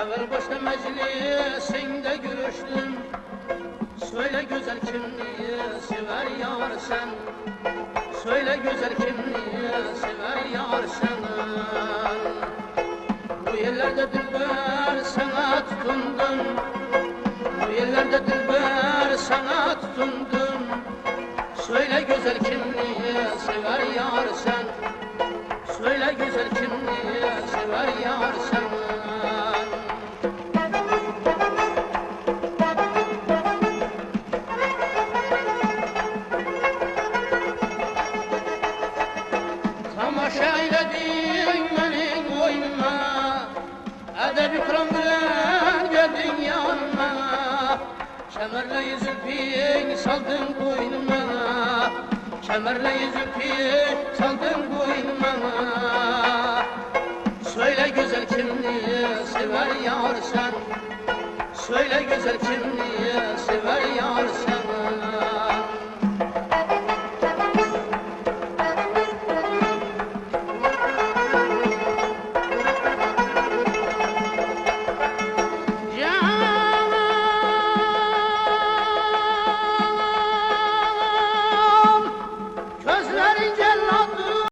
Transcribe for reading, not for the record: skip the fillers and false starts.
Evvel başta meclisinde görüştüm. Söyle güzel kimliği sever yar sen. Söyle güzel kimliği sever yar sen. Bu yerlerde dilber sana tutundum. Bu yerlerde dilber sana tutundum. Söyle güzel kimliği sever yar sen. Söyle güzel kimliği sever yar sen. Tamaşa eyledin benim oyunuma, edeb ikram bilen geldin yanıma. Kemerle zülfün saldın boynuma, kemerle zülfün saldın boynuma. Söyle güzel kimliği sever yar sen. Söyle güzel kimliği sever yar sen.